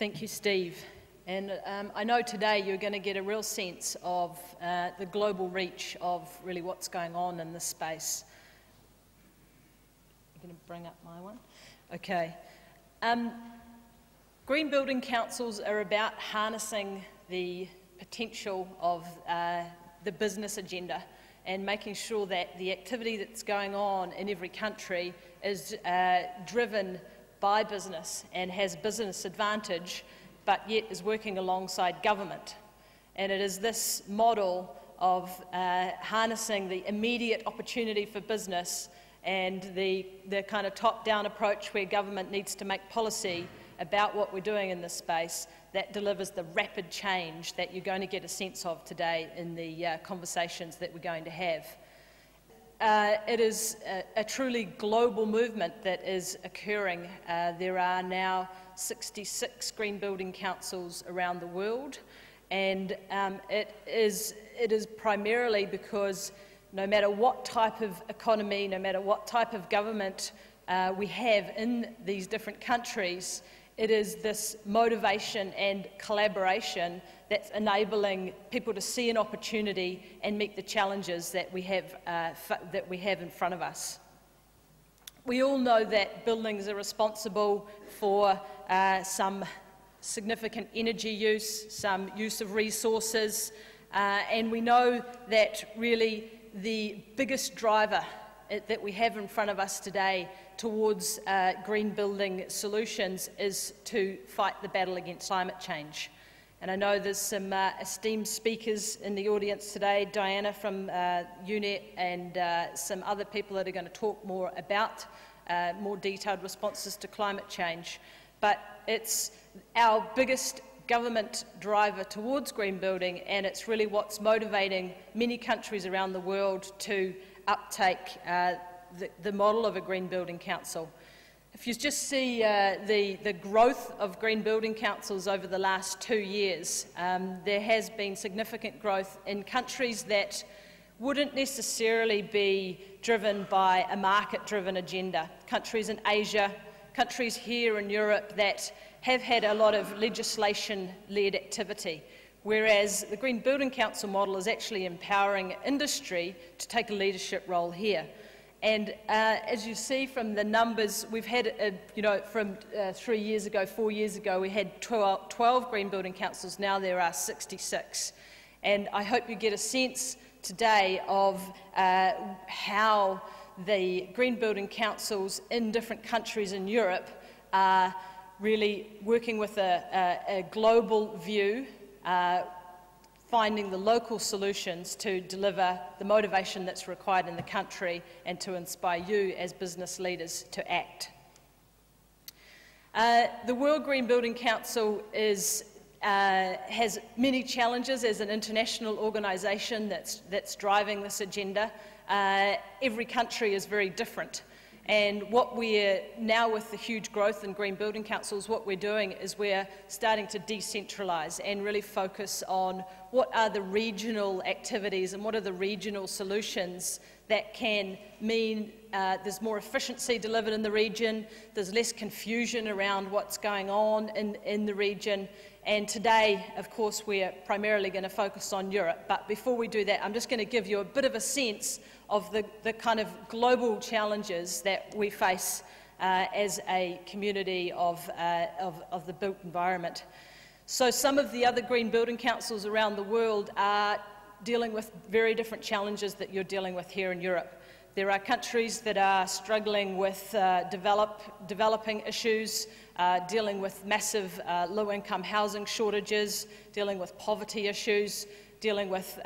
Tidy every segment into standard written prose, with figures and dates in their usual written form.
Thank you, Steve. And I know today you're going to get a real sense of the global reach of really what's going on in this space. I'm going to bring up my one. Okay. Green building councils are about harnessing the potential of the business agenda and making sure that the activity that's going on in every country is driven by business and has business advantage, but yet is working alongside government. And it is this model of harnessing the immediate opportunity for business and the kind of top-down approach where government needs to make policy about what we're doing in this space that delivers the rapid change that you're going to get a sense of today in the conversations that we're going to have. It is a truly global movement that is occurring. There are now 66 green building councils around the world, and it is primarily because no matter what type of economy, no matter what type of government we have in these different countries, it is this motivation and collaboration that's enabling people to see an opportunity and meet the challenges that we have in front of us. We all know that buildings are responsible for some significant energy use, some use of resources, and we know that really the biggest driver that we have in front of us today towards green building solutions is to fight the battle against climate change. And I know there's some esteemed speakers in the audience today, Diana from UNET and some other people that are going to talk more about more detailed responses to climate change. But it's our biggest government driver towards green building, and it's really what's motivating many countries around the world to uptake the model of a green building council. If you just see the growth of green building councils over the last 2 years, there has been significant growth in countries that wouldn't necessarily be driven by a market-driven agenda. Countries in Asia, countries here in Europe that have had a lot of legislation-led activity, whereas the Green Building Council model is actually empowering industry to take a leadership role here. And as you see from the numbers, we've had, from 3 years ago, 4 years ago, we had 12 Green Building Councils, now there are 66. And I hope you get a sense today of how the Green Building Councils in different countries in Europe are really working with a global view, finding the local solutions to deliver the motivation that's required in the country and to inspire you as business leaders to act. The World Green Building Council has many challenges as an international organisation that's driving this agenda. Every country is very different. And what we're now, with the huge growth in green building councils, what we're doing is we're starting to decentralise and really focus on what are the regional activities and what are the regional solutions that can mean there's more efficiency delivered in the region, there's less confusion around what's going on in the region. And today, of course, we're primarily going to focus on Europe. But before we do that, I'm just going to give you a bit of a sense of the kind of global challenges that we face as a community of the built environment. So some of the other green building councils around the world are dealing with very different challenges that you're dealing with here in Europe. There are countries that are struggling with developing issues, dealing with massive low-income housing shortages, dealing with poverty issues, dealing with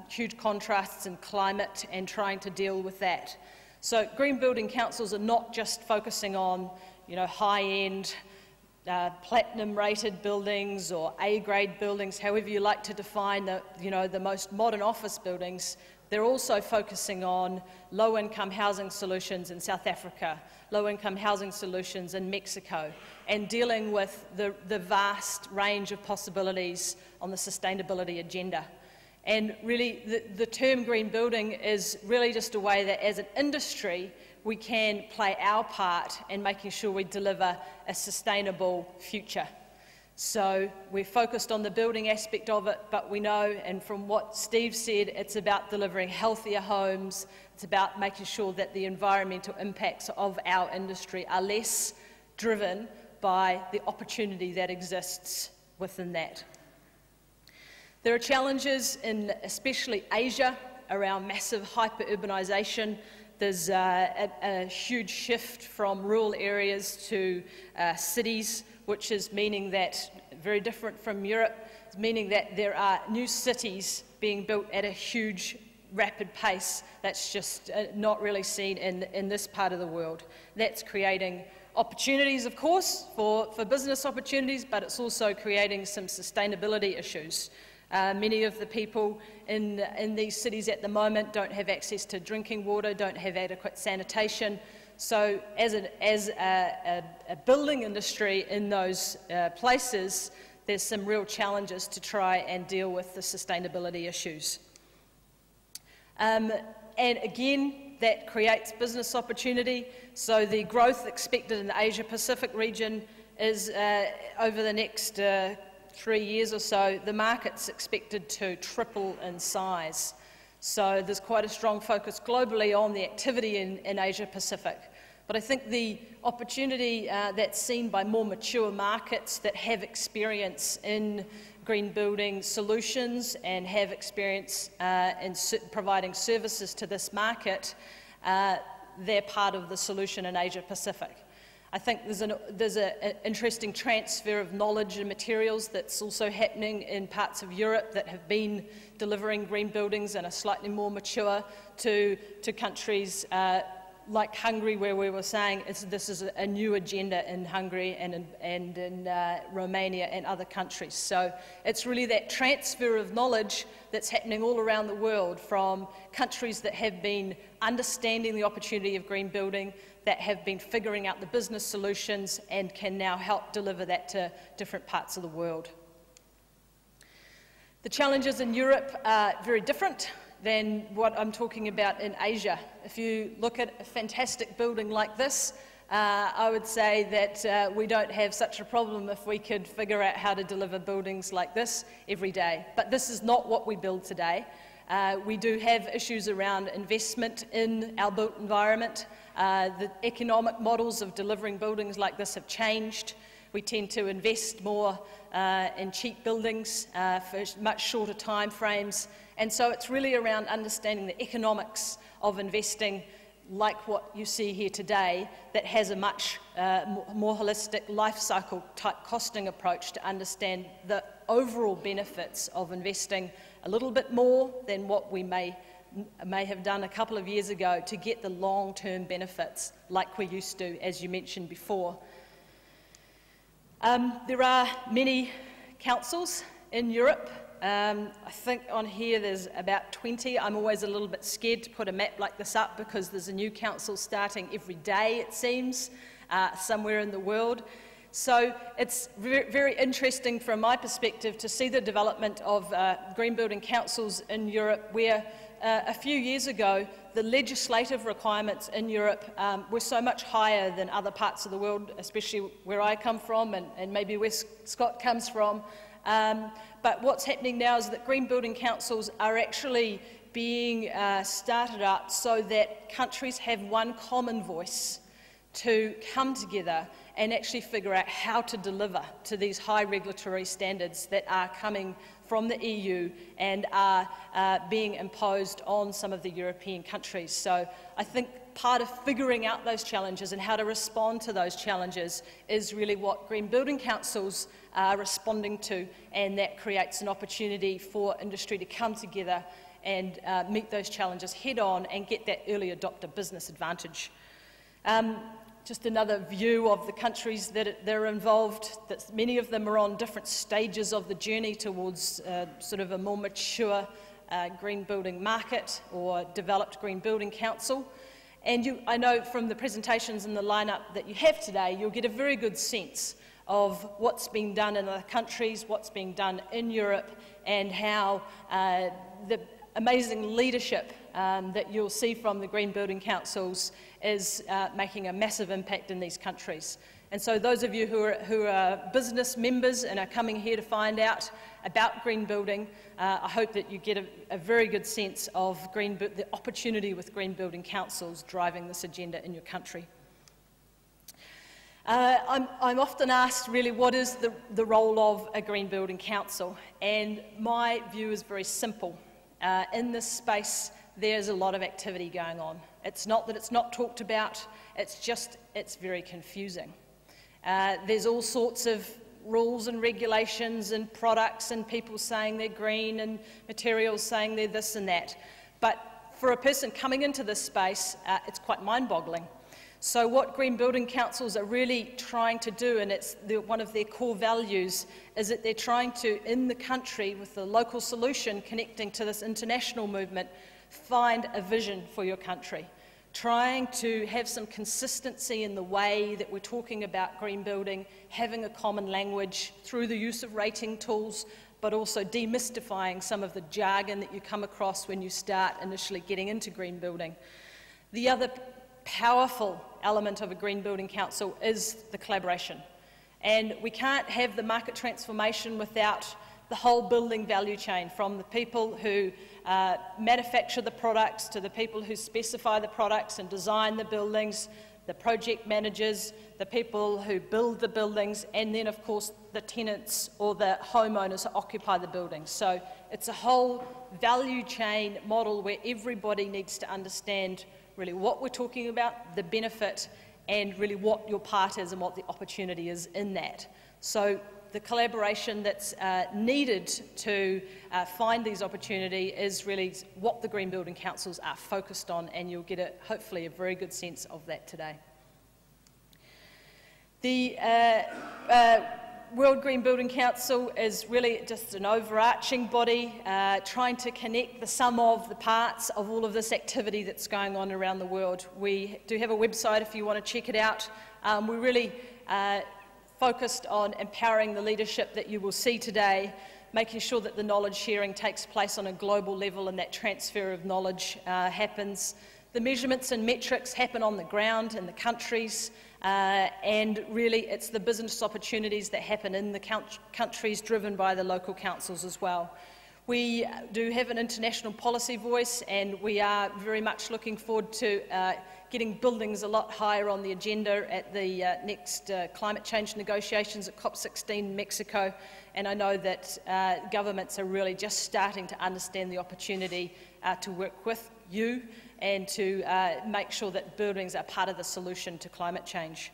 huge contrasts in climate and trying to deal with that. So green building councils are not just focusing on, high-end, platinum-rated buildings or A-grade buildings, however you like to define the most modern office buildings. They're also focusing on low-income housing solutions in South Africa, low-income housing solutions in Mexico, and dealing with the vast range of possibilities on the sustainability agenda. And really, the term green building is really just a way that, as an industry, we can play our part in making sure we deliver a sustainable future. So we're focused on the building aspect of it, but we know, and from what Steve said, it's about delivering healthier homes. It's about making sure that the environmental impacts of our industry are less driven by the opportunity that exists within that. There are challenges in especially Asia around massive hyper-urbanisation. There's a huge shift from rural areas to cities, which is meaning that, very different from Europe, it's meaning that there are new cities being built at a huge, rapid pace that's just not really seen in this part of the world. That's creating opportunities, of course, for business opportunities, but it's also creating some sustainability issues. Many of the people in these cities at the moment don't have access to drinking water, don't have adequate sanitation. So as a building industry in those places, there's some real challenges to try and deal with the sustainability issues. And again, that creates business opportunity. So the growth expected in the Asia-Pacific region is over the next 3 years or so, the market's expected to triple in size. So there's quite a strong focus globally on the activity in Asia-Pacific. But I think the opportunity that's seen by more mature markets that have experience in green building solutions and have experience in providing services to this market, they're part of the solution in Asia-Pacific. I think there's an interesting transfer of knowledge and materials that's also happening in parts of Europe that have been delivering green buildings and are slightly more mature to countries like Hungary, where we were saying this is a new agenda in Hungary and in Romania and other countries. So it's really that transfer of knowledge that's happening all around the world from countries that have been understanding the opportunity of green building, that have been figuring out the business solutions and can now help deliver that to different parts of the world. The challenges in Europe are very different than what I'm talking about in Asia. If you look at a fantastic building like this, I would say that we don't have such a problem if we could figure out how to deliver buildings like this every day. But this is not what we build today. We do have issues around investment in our built environment. The economic models of delivering buildings like this have changed. We tend to invest more in cheap buildings for much shorter time frames. And so it's really around understanding the economics of investing like what you see here today that has a much more holistic life cycle type costing approach to understand the overall benefits of investing a little bit more than what we may have done a couple of years ago to get the long-term benefits like we used to, as you mentioned before. There are many councils in Europe. I think on here there's about 20. I'm always a little bit scared to put a map like this up because there's a new council starting every day, it seems, somewhere in the world. So it's very interesting from my perspective to see the development of green building councils in Europe, where a few years ago the legislative requirements in Europe were so much higher than other parts of the world, especially where I come from and maybe where Scott comes from. But what's happening now is that green building councils are actually being started up so that countries have one common voice to come together and actually figure out how to deliver to these high regulatory standards that are coming from the EU and are being imposed on some of the European countries. So I think part of figuring out those challenges and how to respond to those challenges is really what green building councils are responding to, and that creates an opportunity for industry to come together and meet those challenges head on and get that early adopter business advantage. Just another view of the countries that are involved, that many of them are on different stages of the journey towards sort of a more mature green building market or developed green building council. And I know from the presentations and the lineup that you have today, you'll get a very good sense of what's being done in other countries, what's being done in Europe, and how the amazing leadership that you'll see from the Green Building Councils is making a massive impact in these countries. And so those of you who are business members and are coming here to find out about green building, I hope that you get a very good sense of the opportunity with Green Building Councils driving this agenda in your country. I'm often asked, really, what is the role of a Green Building Council? And my view is very simple. In this space, there's a lot of activity going on. It's not that it's not talked about, it's very confusing. There's all sorts of rules and regulations and products and people saying they're green and materials saying they're this and that. But for a person coming into this space, it's quite mind-boggling. So what Green Building Councils are really trying to do, and it's one of their core values, is that they're trying to, in the country, with the local solution connecting to this international movement, find a vision for your country. Trying to have some consistency in the way that we're talking about green building, having a common language through the use of rating tools, but also demystifying some of the jargon that you come across when you start initially getting into green building. The other powerful element of a Green Building Council is the collaboration. And we can't have the market transformation without the whole building value chain, from the people who manufacture the products to the people who specify the products and design the buildings, the project managers, the people who build the buildings, and then, of course, the tenants or the homeowners who occupy the buildings. So it's a whole value chain model where everybody needs to understand really what we're talking about, the benefit, and really what your part is and what the opportunity is in that. So the collaboration that's needed to find these opportunities is really what the Green Building Councils are focused on, and you'll get hopefully a very good sense of that today. The World Green Building Council is really just an overarching body trying to connect the sum of the parts of all of this activity that's going on around the world. We do have a website if you want to check it out. We're really focused on empowering the leadership that you will see today, making sure that the knowledge sharing takes place on a global level and that transfer of knowledge happens. The measurements and metrics happen on the ground in the countries, and really it's the business opportunities that happen in the countries driven by the local councils as well. We do have an international policy voice, and we are very much looking forward to getting buildings a lot higher on the agenda at the next climate change negotiations at COP16 in Mexico. And I know that governments are really just starting to understand the opportunity to work with you and to make sure that buildings are part of the solution to climate change.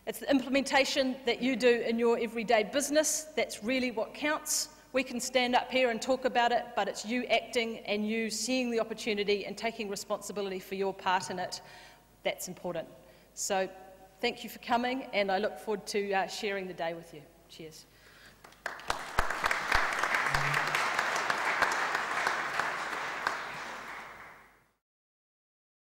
It's the implementation that you do in your everyday business that's really what counts. We can stand up here and talk about it, but it's you acting and you seeing the opportunity and taking responsibility for your part in it. That's important. So thank you for coming, and I look forward to sharing the day with you. Cheers.